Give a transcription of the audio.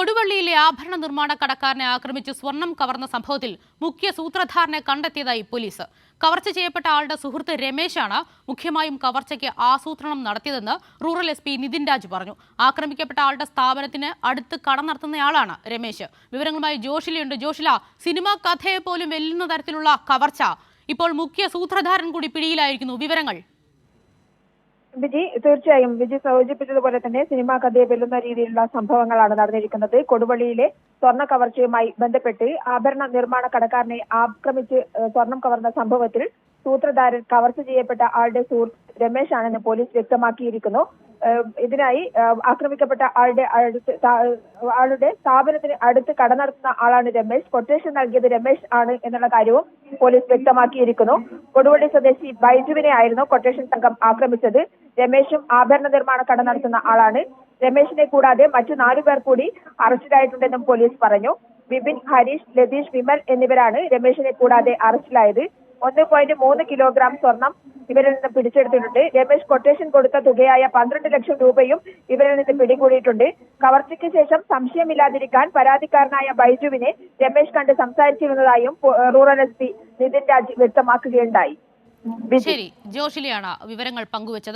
കൊടുവള്ളിയിലെ ആഭരണ നിർമ്മാണ കടക്കാരനെ ആക്രമിച്ച് സ്വർണം കവർന്ന സംഭവത്തിൽ മുഖ്യ സൂത്രധാരനെ കണ്ടെത്തിയതായി പോലീസ്. കവർച്ച ചെയ്യപ്പെട്ട ആളുടെ സുഹൃത്ത് രമേശാണ് മുഖ്യമായും കവർച്ചയ്ക്ക് ആസൂത്രണം നടത്തിയതെന്ന് റൂറൽ SP നിതിൻ രാജ് പറഞ്ഞു. ആക്രമിക്കപ്പെട്ട ആളുടെ സ്ഥാപനത്തിന് അടുത്ത് കട നടത്തുന്നയാളാണ് രമേശ്. വിവരങ്ങളുമായി ജോഷിലയുണ്ട്. ജോഷില, സിനിമാ കഥയെ പോലും വെല്ലുന്ന തരത്തിലുള്ള കവർച്ച. ഇപ്പോൾ മുഖ്യ സൂത്രധാരൻ കൂടി പിടിയിലായിരിക്കുന്നു. വിവരങ്ങൾ. വിജി, തീർച്ചയായും വിജി സൂചിപ്പിച്ചതുപോലെ തന്നെ സിനിമാ കഥയെ വെല്ലുന്ന രീതിയിലുള്ള സംഭവങ്ങളാണ് നടന്നിരിക്കുന്നത്. കൊടുവള്ളിയിലെ സ്വർണ്ണ കവർച്ചയുമായി ബന്ധപ്പെട്ട് ആഭരണ നിർമ്മാണ കടക്കാരനെ ആക്രമിച്ച് സ്വർണം കവർന്ന സംഭവത്തിൽ സൂത്രധാരൻ കവർച്ച ചെയ്യപ്പെട്ട ആളുടെ സുഹൃത്ത് രമേശ് ആണെന്ന് പോലീസ് വ്യക്തമാക്കിയിരിക്കുന്നു. ഇതിനായി ആക്രമിക്കപ്പെട്ട ആളുടെ സ്ഥാപനത്തിന് അടുത്ത് കട നടത്തുന്ന ആളാണ് രമേശ്. കൊട്ടേഷൻ നൽകിയത് രമേശ് ആണ് എന്നുള്ള കാര്യവും പോലീസ് വ്യക്തമാക്കിയിരിക്കുന്നു. കൊടുവള്ളി സ്വദേശി ബൈജുവിനെ ആയിരുന്നു കൊട്ടേഷൻ സംഘം ആക്രമിച്ചത്. രമേശും ആഭരണ നിർമ്മാണ കട നടത്തുന്ന ആളാണ്. രമേശിനെ കൂടാതെ മറ്റു 4 പേർ കൂടി അറസ്റ്റിലായിട്ടുണ്ടെന്നും പോലീസ് പറഞ്ഞു. വിപിൻ, ഹരീഷ്, ലതീഷ്, വിമൽ എന്നിവരാണ് രമേശിനെ കൂടാതെ അറസ്റ്റിലായത്. 1.3 കിലോഗ്രാം സ്വർണം ഇവരിൽ നിന്ന് പിടിച്ചെടുത്തിട്ടുണ്ട്. രമേശ് കൊട്ടേഷൻ കൊടുത്ത തുകയായ 12 ലക്ഷം രൂപയും ഇവരിൽ നിന്ന് പിടികൂടിയിട്ടുണ്ട്. കവർച്ചയ്ക്ക് ശേഷം സംശയമില്ലാതിരിക്കാൻ പരാതിക്കാരനായ ബൈജുവിനെ രമേശ് കണ്ട് സംസാരിച്ചിരുന്നതായും റൂറൽ SP നിതിൻ രാജ് വ്യക്തമാക്കുകയുണ്ടായി. ശരി, ജോഷിലിയാണ് വിവരങ്ങൾ പങ്കുവച്ചത്.